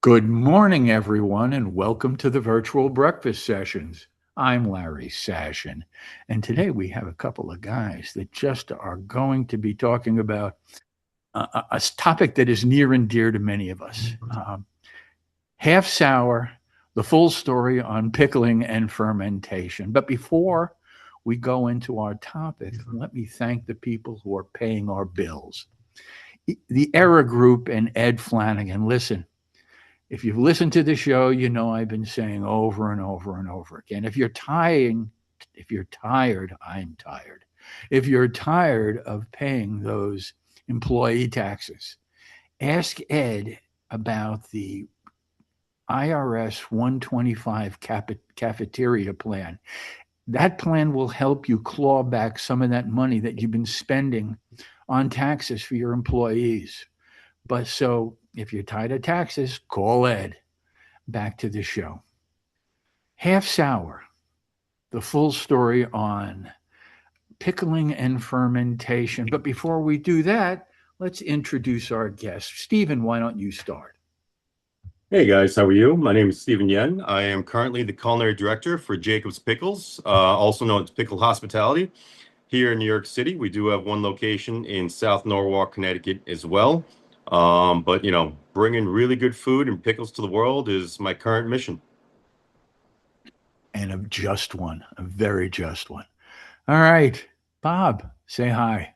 Good morning, everyone, and welcome to the virtual breakfast sessions. I'm Larry Sashin, and today we have a couple of guys that just are going to be talking about a topic that is near and dear to many of us. Half sour, the full story on pickling and fermentation. But before we go into our topic, let me thank the people who are paying our bills. The Era Group and Ed Flanagan. Listen, if you've listened to the show, you know I've been saying over and over and over again. If you're tired, I'm tired. If you're tired of paying those employee taxes, ask Ed about the IRS 125 cafeteria plan. That plan will help you claw back some of that money that you've been spending on taxes for your employees. But so if you're tired of taxes, call Ed. Back to the show. Half sour, the full story on pickling and fermentation. But before we do that, let's introduce our guest. Stephen, why don't you start? Hey guys, how are you? My name is Stephen Yen. I am currently the culinary director for Jacob's Pickles, also known as Pickle Hospitality, here in New York City. We do have one location in South Norwalk, Connecticut as well. But bringing really good food and pickles to the world is my current mission. And a very just one. All right, Bob, say hi.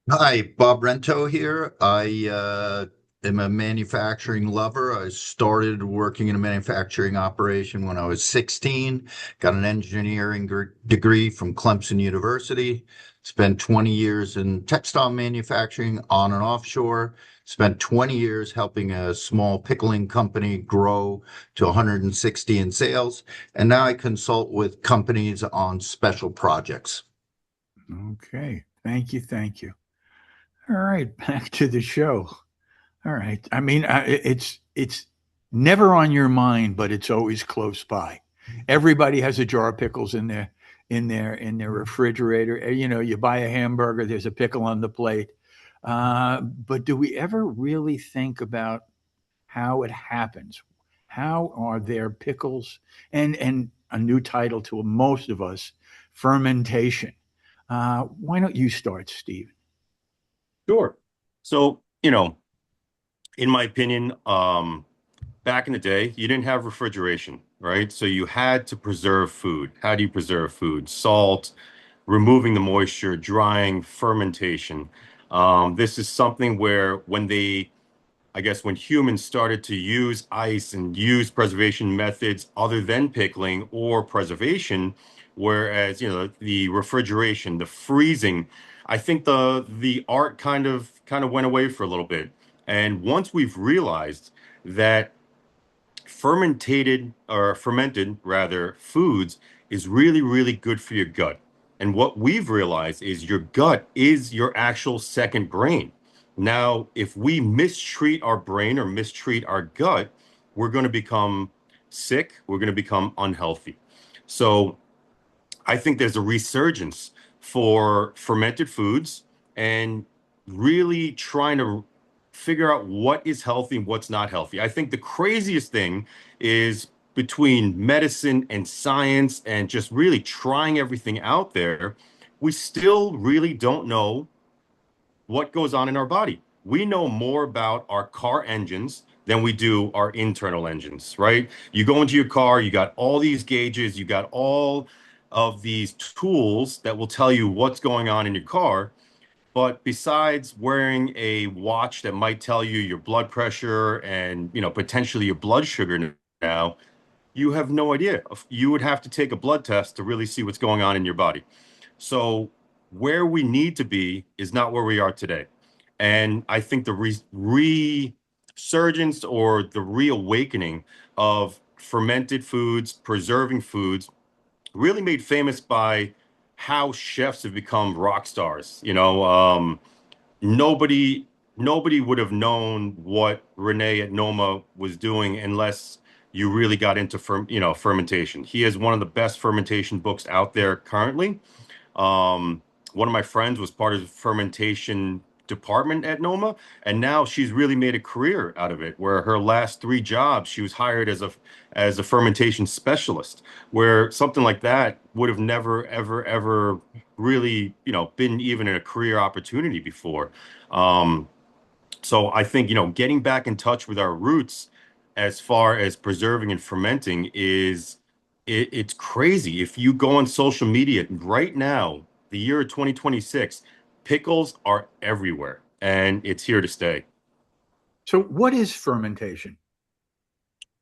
Hi, Bob Rento here. I am a manufacturing lover. I started working in a manufacturing operation when I was 16, got an engineering degree from Clemson University, spent 20 years in textile manufacturing on and offshore, spent 20 years helping a small pickling company grow to 160 in sales, and now I consult with companies on special projects. Okay, thank you, thank you. All right, back to the show. All right. I mean, it's never on your mind, but it's always close by. Everybody has a jar of pickles in their refrigerator. You know, you buy a hamburger, there's a pickle on the plate. But do we ever really think about how it happens? How are there pickles and a new title to most of us, fermentation? Why don't you start, Steve? Sure. So, in my opinion, back in the day, you didn't have refrigeration, right? So you had to preserve food. How do you preserve food? Salt, removing the moisture, drying, fermentation. This is something where I guess when humans started to use ice and use preservation methods other than pickling or preservation, whereas, the refrigeration, the freezing, I think the art kind of went away for a little bit. And once we've realized that fermented rather foods is really, really good for your gut. And what we've realized is your gut is your actual second brain. Now, if we mistreat our brain or mistreat our gut, we're going to become sick, we're going to become unhealthy. So I think there's a resurgence for fermented foods and really trying to figure out what is healthy and what's not healthy. I think the craziest thing is between medicine and science and just really trying everything out there, we still really don't know what goes on in our body. We know more about our car engines than we do our internal engines, right? You go into your car, you got all these gauges, you got all of these tools that will tell you what's going on in your car. But besides wearing a watch that might tell you your blood pressure and, potentially your blood sugar now, you have no idea. You would have to take a blood test to really see what's going on in your body. So where we need to be is not where we are today. And I think the resurgence or the reawakening of fermented foods, preserving foods, really made famous by how chefs have become rock stars. Nobody nobody would have known what Renee at Noma was doing unless you really got into fermentation. He has one of the best fermentation books out there currently. One of my friends was part of the fermentation department at Noma, and now she's really made a career out of it. Where her last 3 jobs, she was hired as a fermentation specialist, where something like that would have never, ever, ever really, been even a career opportunity before. Um, so I think, getting back in touch with our roots as far as preserving and fermenting it's crazy. If you go on social media right now, the year of 2026, pickles are everywhere and it's here to stay. So, what is fermentation?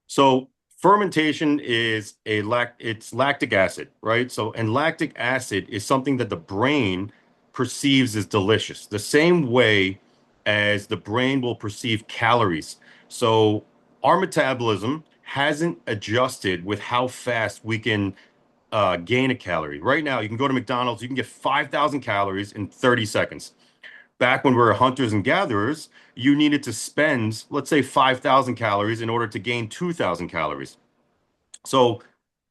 So fermentation is it's lactic acid, right? So, and lactic acid is something that the brain perceives as delicious, the same way as the brain will perceive calories. So our metabolism hasn't adjusted with how fast we can gain a calorie. Right now, you can go to McDonald's, you can get 5,000 calories in 30 seconds. Back when we were hunters and gatherers, you needed to spend, let's say, 5,000 calories in order to gain 2,000 calories. So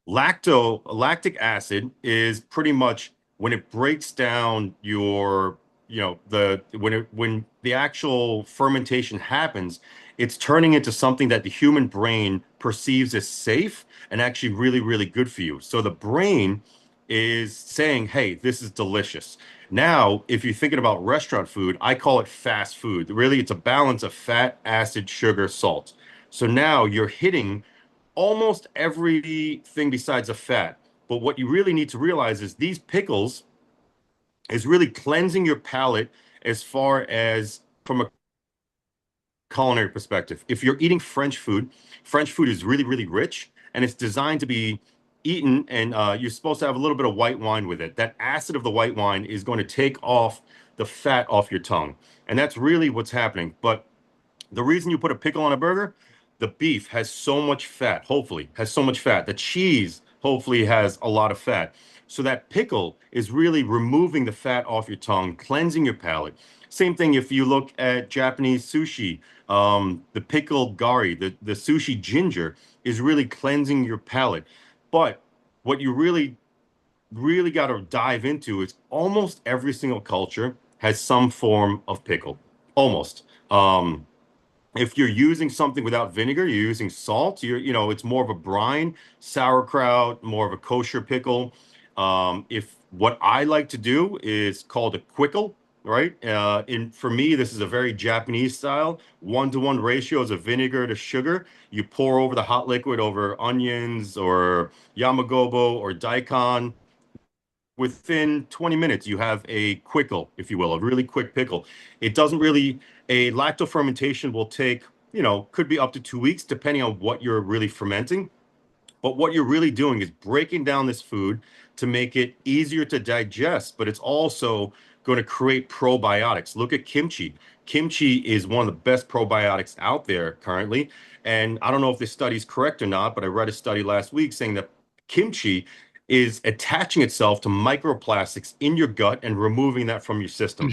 lactic acid is pretty much when it breaks down your, when the actual fermentation happens, it's turning into something that the human brain perceives as safe and actually really, really good for you. So the brain is saying, hey, this is delicious. Now, if you're thinking about restaurant food, I call it fast food. Really, it's a balance of fat, acid, sugar, salt. So now you're hitting almost everything besides a fat. But what you really need to realize is these pickles is really cleansing your palate as far as from a culinary perspective. If you're eating French food is really, really rich and it's designed to be eaten and you're supposed to have a little bit of white wine with it. That acid of the white wine is going to take off the fat off your tongue. And that's really what's happening. But the reason you put a pickle on a burger, the beef has so much fat, hopefully, has so much fat. The cheese hopefully has a lot of fat. So that pickle is really removing the fat off your tongue, cleansing your palate. Same thing if you look at Japanese sushi, the pickled gari, the sushi ginger is really cleansing your palate. But what you really, really got to dive into is almost every single culture has some form of pickle. Almost. If you're using something without vinegar, you're using salt, it's more of a brine, sauerkraut, more of a kosher pickle. If what I like to do is called a quickle, right? For me, this is a very Japanese style, 1-to-1 ratios of vinegar to sugar. You pour over the hot liquid over onions or yamagobo or daikon. Within 20 minutes, you have a quickle, if you will, a really quick pickle. It doesn't really, a lacto fermentation will take, could be up to 2 weeks, depending on what you're really fermenting. But what you're really doing is breaking down this food to make it easier to digest, but it's also going to create probiotics. Look at kimchi. Kimchi is one of the best probiotics out there currently. And I don't know if this study is correct or not, but I read a study last week saying that kimchi is attaching itself to microplastics in your gut and removing that from your system.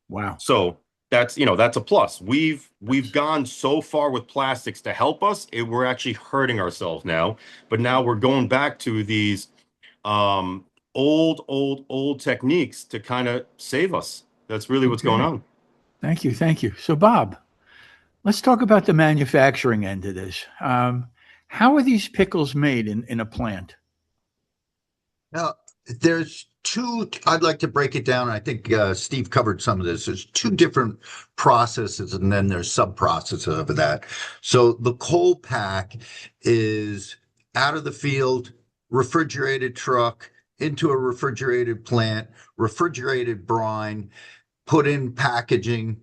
Wow. So that's a plus. We've gone so far with plastics to help us, we're actually hurting ourselves now. But now we're going back to these old techniques to kind of save us. That's really what's going Okay. on. Thank you. Thank you. So, Bob, let's talk about the manufacturing end of this. How are these pickles made in a plant? Now, there's two, I'd like to break it down. I think Steve covered some of this. There's two different processes, and then there's sub-processes of that. So the cold pack is out of the field, refrigerated truck, into a refrigerated plant, refrigerated brine, put in packaging,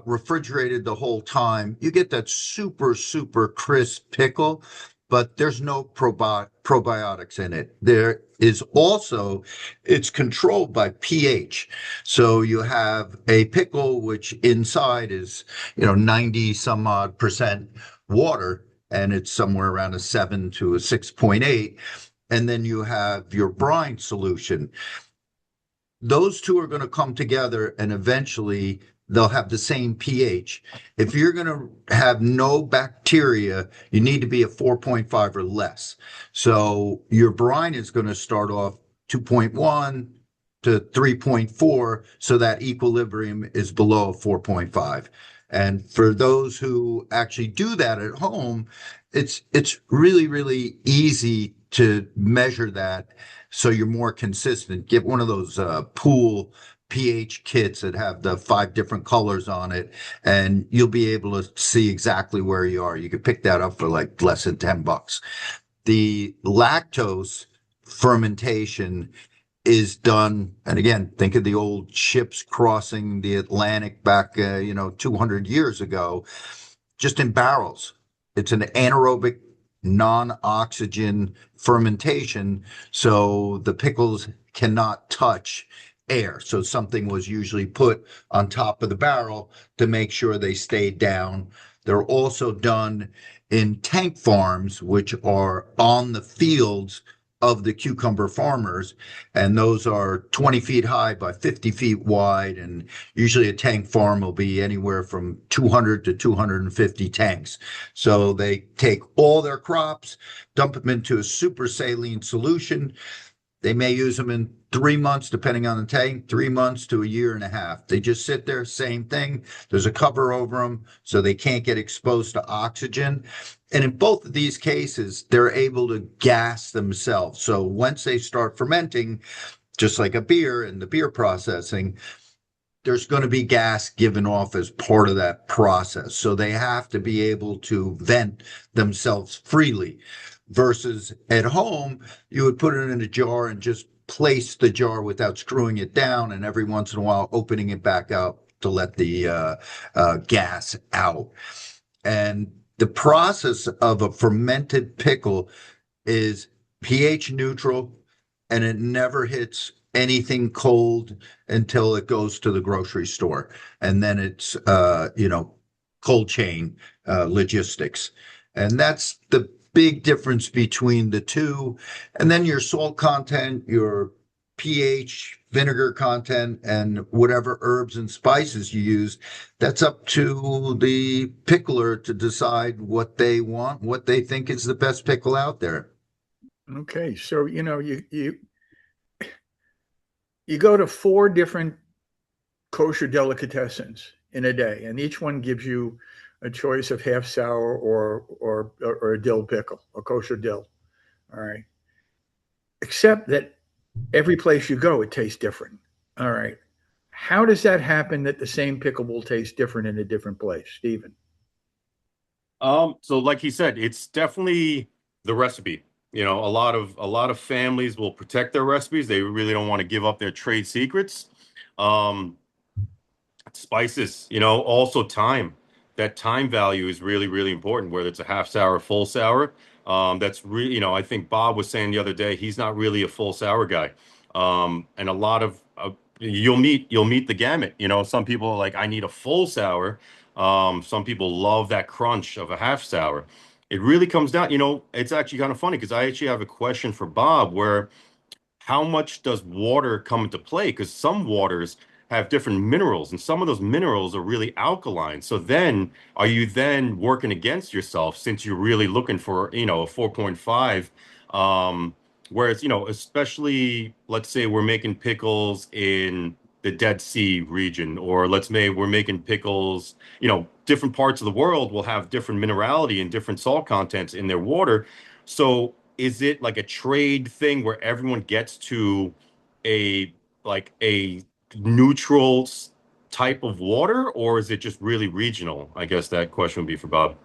refrigerated the whole time. You get that super, super crisp pickle, but there's no probiotics in it. There is also, it's controlled by pH. So you have a pickle, which inside is, 90 some odd percent water, and it's somewhere around a 7 to a 6.8. And then you have your brine solution. Those two are going to come together and eventually they'll have the same pH. If you're going to have no bacteria, you need to be at 4.5 or less. So your brine is going to start off 2.1, to 3.4, so that equilibrium is below 4.5. And for those who actually do that at home, it's really, really easy to measure that so you're more consistent. Get one of those pool pH kits that have the 5 different colors on it, and you'll be able to see exactly where you are. You could pick that up for like less than $10. The lactose fermentation is done, and again, think of the old ships crossing the Atlantic back, 200 years ago, just in barrels. It's an anaerobic, non-oxygen fermentation, so the pickles cannot touch air. So something was usually put on top of the barrel to make sure they stayed down. They're also done in tank farms, which are on the fields of the cucumber farmers, and those are 20 feet high by 50 feet wide, and usually a tank farm will be anywhere from 200 to 250 tanks. So they take all their crops, dump them into a super saline solution. They may use them in 3 months, depending on the tank, 3 months to a year and a half. They just sit there, same thing. There's a cover over them so they can't get exposed to oxygen. And in both of these cases, they're able to gas themselves. So once they start fermenting, just like a beer in the beer processing, there's going to be gas given off as part of that process. So they have to be able to vent themselves freely. Versus at home, you would put it in a jar and just place the jar without screwing it down, and every once in a while opening it back up to let the gas out. And the process of a fermented pickle is pH neutral, and it never hits anything cold until it goes to the grocery store. And then it's, cold chain logistics. And that's the big difference between the two. And then your salt content, your pH, vinegar content, and whatever herbs and spices you use, that's up to the pickler to decide what they want, what they think is the best pickle out there. Okay, so you go to 4 different kosher delicatessens in a day, and each one gives you a choice of half sour or a dill pickle, a kosher dill. All right. Except that every place you go, it tastes different. All right. How does that happen that the same pickle will taste different in a different place, Stephen? So like he said, it's definitely the recipe. A lot of families will protect their recipes. They really don't want to give up their trade secrets. Um, Spices, also time. That time value is really, really important, whether it's a half sour, full sour. That's really, I think Bob was saying the other day, he's not really a full sour guy. And a lot of you'll meet the gamut. Some people are like, I need a full sour. Some people love that crunch of a half sour. It really comes down, it's actually kind of funny because I actually have a question for Bob where how much does water come into play? Because some waters have different minerals, and some of those minerals are really alkaline. So then, are you then working against yourself since you're really looking for, a 4.5? Whereas, especially, let's say we're making pickles in the Dead Sea region, or let's say we're making pickles, different parts of the world will have different minerality and different salt contents in their water. So is it like a trade thing where everyone gets to a a neutral type of water, or is it just really regional? I guess that question would be for Bob.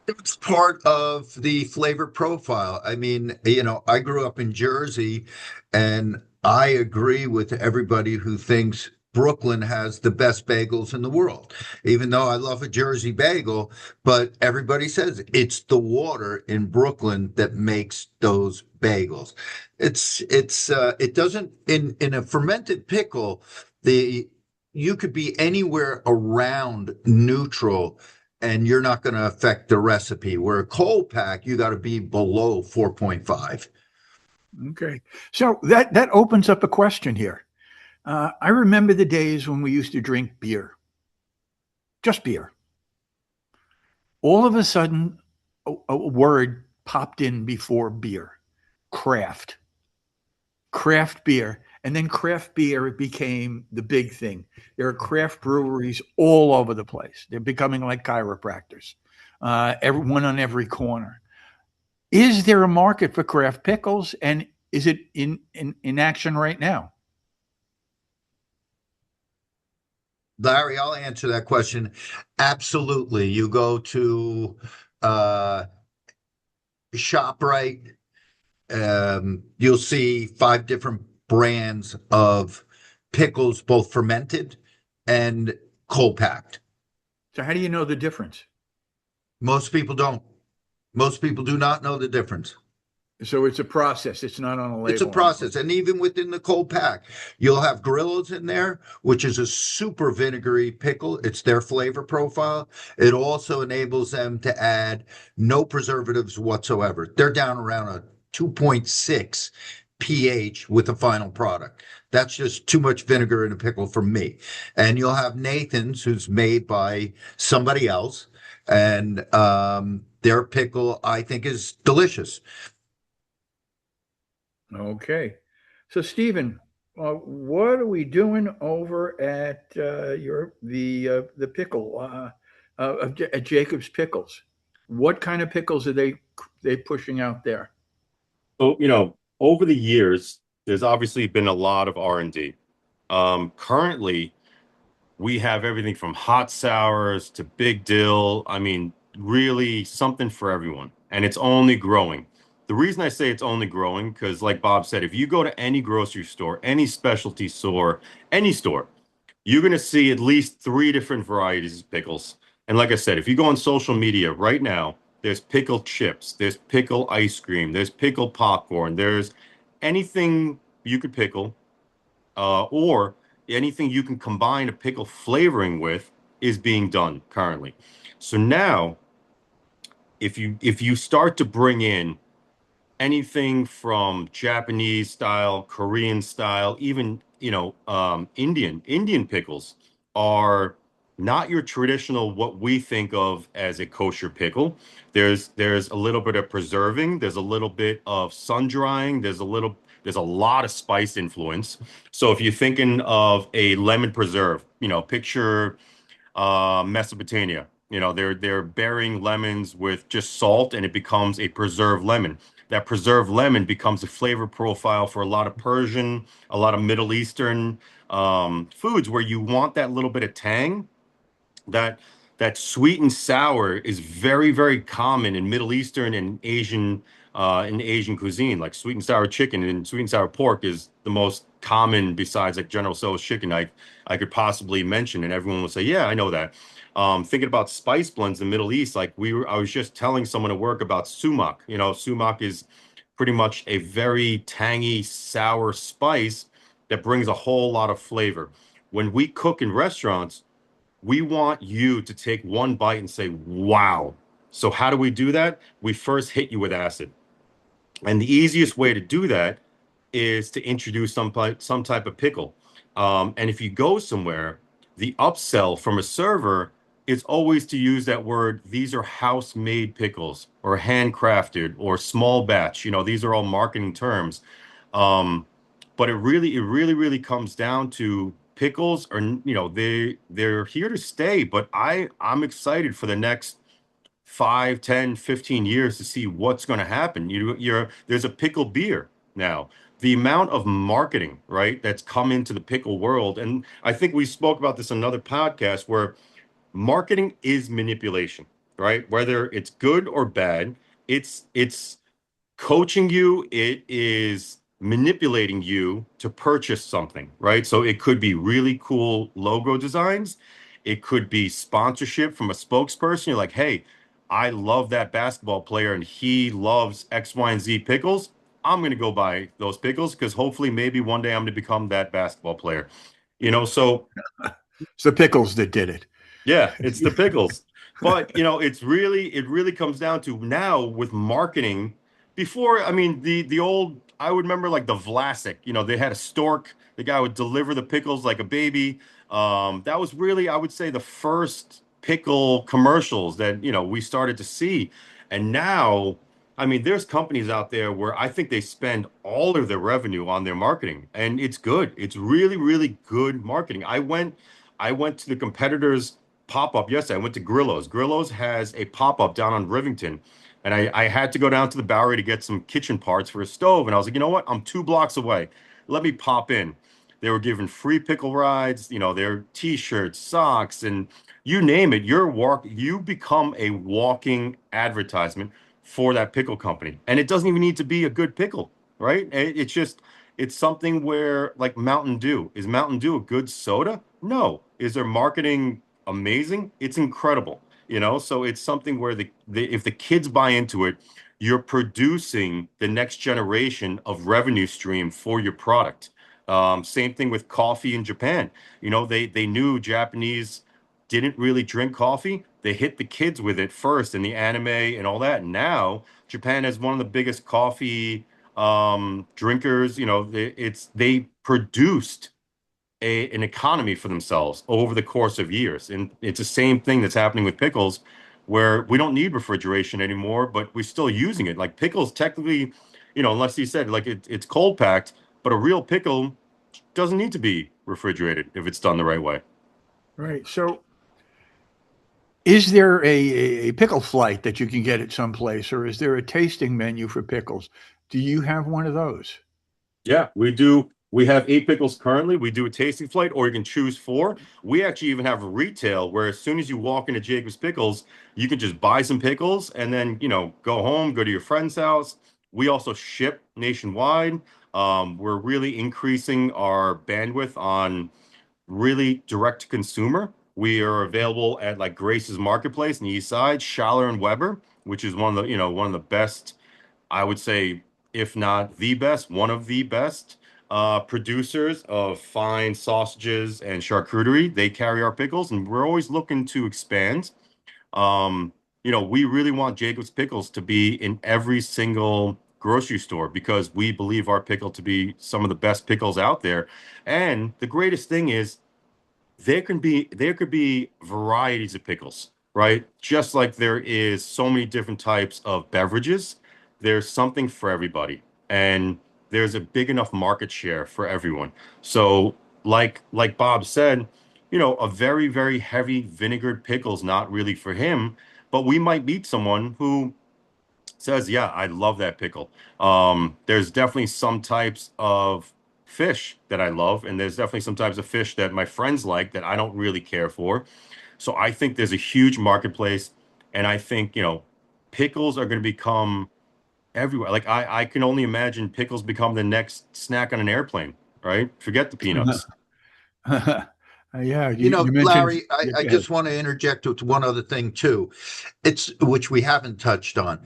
It's part of the flavor profile. I mean, I grew up in Jersey, and I agree with everybody who thinks Brooklyn has the best bagels in the world, even though I love a Jersey bagel, but everybody says it's the water in Brooklyn that makes those bagels. It doesn't in a fermented pickle, the you could be anywhere around neutral and you're not going to affect the recipe. Where a cold pack, you got to be below 4.5. Okay. So that opens up a question here. I remember the days when we used to drink beer, just beer. All of a sudden, a word popped in before beer: craft, craft beer. And then craft beer became the big thing. There are craft breweries all over the place. They're becoming like chiropractors, everyone on every corner. Is there a market for craft pickles, and is it in action right now? Larry, I'll answer that question. Absolutely. You go to uh, ShopRite, you'll see 5 different brands of pickles, both fermented and cold packed. So how do you know the difference? Most people don't. Most people do not know the difference. So it's a process. It's not on a It's a label anymore. process. And even within the cold pack, you'll have Gorillas in there, which is a super vinegary pickle. It's their flavor profile. It also enables them to add no preservatives whatsoever. They're down around a 2.6 pH with the final product. That's just too much vinegar in a pickle for me. And you'll have Nathan's, who's made by somebody else. And their pickle, I think, is delicious. Okay. So, Stephen, what are we doing over at the pickle at Jacob's Pickles? What kind of pickles are they pushing out there? So, over the years, there's obviously been a lot of R&D. Currently, we have everything from hot sours to big dill. I mean, really something for everyone. And it's only growing. The reason I say it's only growing, because like Bob said, if you go to any grocery store, any specialty store, any store, you're going to see at least 3 different varieties of pickles. And like I said, if you go on social media right now, there's pickle chips, there's pickle ice cream, there's pickle popcorn, there's anything you could pickle, or anything you can combine a pickle flavoring with is being done currently. So now, if you start to bring in anything from Japanese style, Korean style, even Indian pickles are not your traditional what we think of as a kosher pickle. There's a little bit of preserving, there's a little bit of sun drying, there's a lot of spice influence. So if you're thinking of a lemon preserve, picture Mesopotamia. They're burying lemons with just salt, and it becomes a preserved lemon. That preserved lemon becomes a flavor profile for a lot of Persian, a lot of Middle Eastern foods where you want that little bit of tang. That that sweet and sour is very, very common in Middle Eastern and Asian cuisine. Like sweet and sour chicken and sweet and sour pork is the most common besides like General Tso's chicken I could possibly mention, and everyone will say, "Yeah, I know that." Thinking about spice blends in the Middle East, like I was just telling someone at work about sumac. Sumac is pretty much a very tangy, sour spice that brings a whole lot of flavor. When we cook in restaurants, we want you to take one bite and say, wow. So how do we do that? We first hit you with acid. And the easiest way to do that is to introduce some type of pickle. And if you go somewhere, the upsell from a server is always to use that word, these are house-made pickles or handcrafted or small batch. These are all marketing terms. Um, but it really comes down to pickles are, they're here to stay, but I'm excited for the next 5, 10, 15 years to see what's going to happen. There's a pickle beer now. The amount of marketing, right, that's come into the pickle world, and I think we spoke about this in another podcast where marketing is manipulation, right? Whether it's good or bad, it's coaching you, it is manipulating you to purchase something, right? So it could be really cool logo designs. It could be sponsorship from a spokesperson. You're like, hey, I love that basketball player and he loves X, Y, and Z pickles. I'm going to go buy those pickles because hopefully maybe one day I'm going to become that basketball player. So It's the pickles that did it. yeah, it's the pickles. But it really comes down to now with marketing. Before, I mean, the old, I would remember like the Vlasic, they had a stork, the guy would deliver the pickles like a baby. That was really, I would say, the first pickle commercials that, we started to see. And now I mean, there's companies out there where I think they spend all of their revenue on their marketing, and it's good. It's really, really good marketing. I went to the competitors pop-up yesterday. I went to Grillo's. Grillo's has a pop-up down on Rivington, and I had to go down to the Bowery to get some kitchen parts for a stove. And I was like, you know what? I'm 2 blocks away. Let me pop in. They were giving free pickle rides, their t-shirts, socks, and you name it. You become a walking advertisement for that pickle company. And it doesn't even need to be a good pickle, right? It's something where like Mountain Dew. Is Mountain Dew a good soda? No. Is their marketing amazing? It's incredible. So it's something where if the kids buy into it, you're producing the next generation of revenue stream for your product. Same thing with coffee in Japan. They knew Japanese didn't really drink coffee. They hit the kids with it first in the anime and all that. Now Japan is one of the biggest coffee drinkers. They produced an economy for themselves over the course of years, and it's the same thing that's happening with pickles, where we don't need refrigeration anymore, but we're still using it. Like pickles, technically, unless you said like it's cold packed, but a real pickle doesn't need to be refrigerated if it's done the right way. Right. So, is there a pickle flight that you can get at some place, or is there a tasting menu for pickles? Do you have one of those? Yeah, we do. We have 8 pickles currently. We do a tasting flight, or you can choose 4. We actually even have retail where as soon as you walk into Jacob's Pickles, you can just buy some pickles and then, go home, go to your friend's house. We also ship nationwide. We're really increasing our bandwidth on really direct to consumer. We are available at like Grace's Marketplace in the East Side, Schaller and Weber, which is one of the best, I would say, if not the best, one of the best producers of fine sausages and charcuterie. They carry our pickles, and we're always looking to expand. We really want Jacob's Pickles to be in every single grocery store because we believe our pickle to be some of the best pickles out there. And the greatest thing is there could be varieties of pickles, right? Just like there is so many different types of beverages, there's something for everybody, and there's a big enough market share for everyone. So, like Bob said, a very, very heavy vinegared pickle's not really for him, but we might meet someone who says, yeah, I love that pickle. There's definitely some types of fish that I love, and there's definitely some types of fish that my friends like that I don't really care for. So I think there's a huge marketplace, and I think, pickles are going to become everywhere. Like I can only imagine pickles become the next snack on an airplane, right? Forget the peanuts. Yeah, you mentioned. Larry, Yeah, I go ahead. just want to interject with one other thing too. It's which we haven't touched on.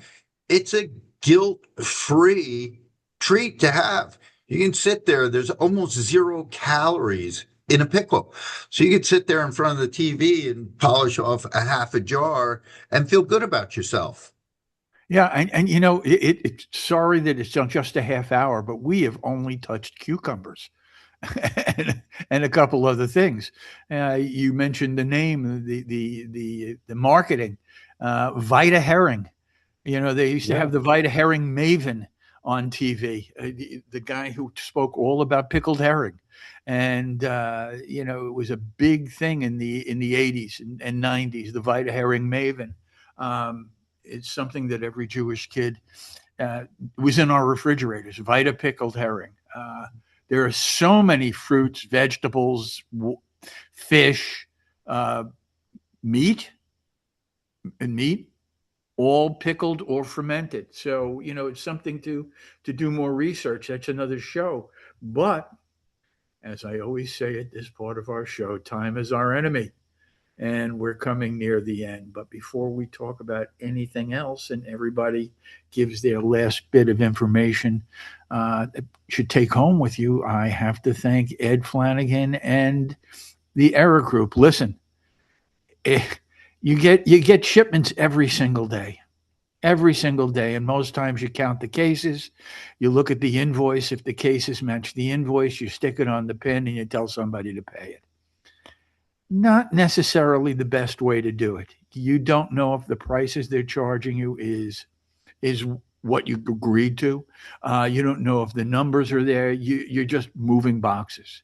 It's a guilt-free treat to have. You can sit there, there's almost 0 calories in a pickle. So you can sit there in front of the TV and polish off a half a jar and feel good about yourself. Yeah, and it's sorry that it's just a half hour, but we have only touched cucumbers and a couple other things. You mentioned the name, the marketing, Vita Herring. They used to Yeah. have the Vita Herring Maven on TV, the guy who spoke all about pickled herring, and it was a big thing in the 80s and 90s. The Vita Herring Maven. It's something that every Jewish kid was in our refrigerators. Vita pickled herring. There are so many fruits, vegetables, fish, uh, meat, and meat, all pickled or fermented. So it's something to do more research. That's another show. But as I always say at this part of our show, time is our enemy, and we're coming near the end. But before we talk about anything else, and everybody gives their last bit of information that you should take home with you, I have to thank Ed Flanagan and the Error Group. Listen, eh, you get shipments every single day, and most times you count the cases, you look at the invoice. If the cases match the invoice, you stick it on the pin and you tell somebody to pay it. Not necessarily the best way to do it. You don't know if the prices they're charging you is what you agreed to. You don't know if the numbers are there. You're just moving boxes.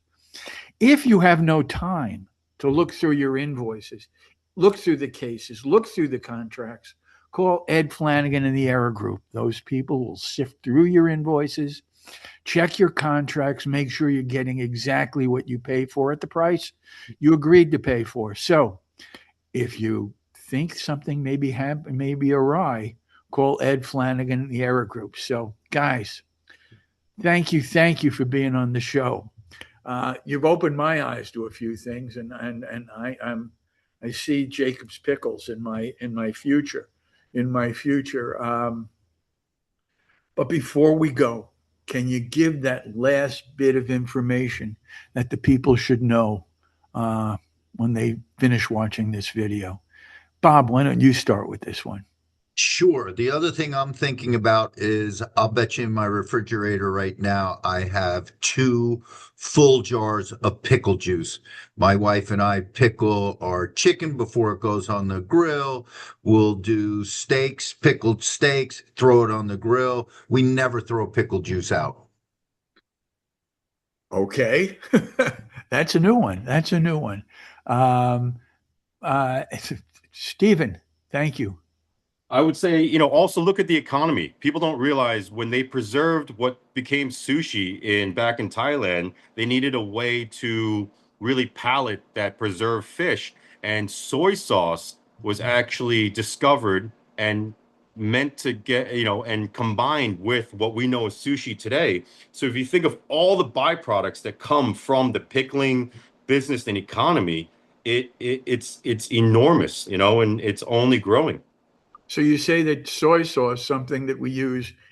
If you have no time to look through your invoices, look through the cases, look through the contracts, call Ed Flanagan and the Error Group. Those people will sift through your invoices, check your contracts, make sure you're getting exactly what you pay for at the price you agreed to pay for. So if you think something may be awry, call Ed Flanagan and the Error Group. So, guys, thank you for being on the show. You've opened my eyes to a few things, and I see Jacob's Pickles in my future, but before we go, can you give that last bit of information that the people should know when they finish watching this video? Bob, why don't you start with this one? Sure. The other thing I'm thinking about is I'll bet you in my refrigerator right now, I have 2 full jars of pickle juice. My wife and I pickle our chicken before it goes on the grill. We'll do steaks, pickled steaks, throw it on the grill. We never throw pickle juice out. Okay. That's a new one. That's a new one. Um, uh, Stephen, thank you. I would say, also look at the economy. People don't realize when they preserved what became sushi back in Thailand, they needed a way to really palate that preserved fish. And soy sauce was actually discovered and meant to get, and combined with what we know as sushi today. So if you think of all the byproducts that come from the pickling business and economy, it's enormous, and it's only growing. So you say that soy sauce, something that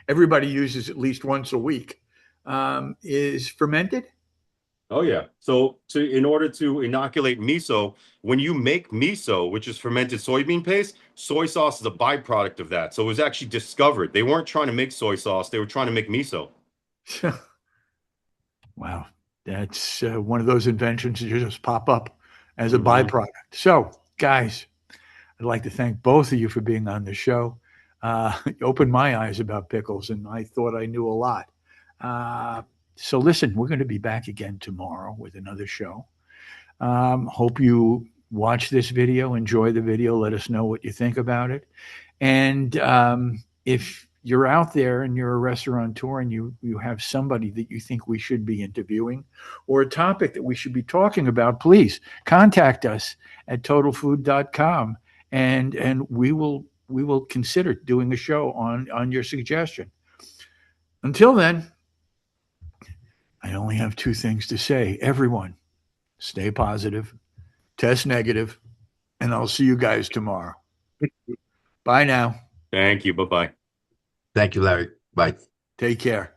everybody uses at least once a week, is fermented? Oh yeah. So in order to inoculate miso, when you make miso, which is fermented soybean paste, soy sauce is a byproduct of that. So it was actually discovered. They weren't trying to make soy sauce, they were trying to make miso. Wow. That's one of those inventions that just pop up as a Hmm. byproduct. So, guys, I'd like to thank both of you for being on the show. You opened my eyes about pickles, and I thought I knew a lot. Uh, so, listen, we're going to be back again tomorrow with another show. Hope you watch this video, enjoy the video, let us know what you think about it. And if you're out there and you're a restaurateur and you have somebody that you think we should be interviewing or a topic that we should be talking about, please contact us at totalfood.com and we will consider doing a show on your suggestion. Until then, I only have 2 things to say. Everyone, stay positive, test negative, and I'll see you guys tomorrow. Bye now. Thank you. Bye-bye. Thank you, Larry. Bye. Take care.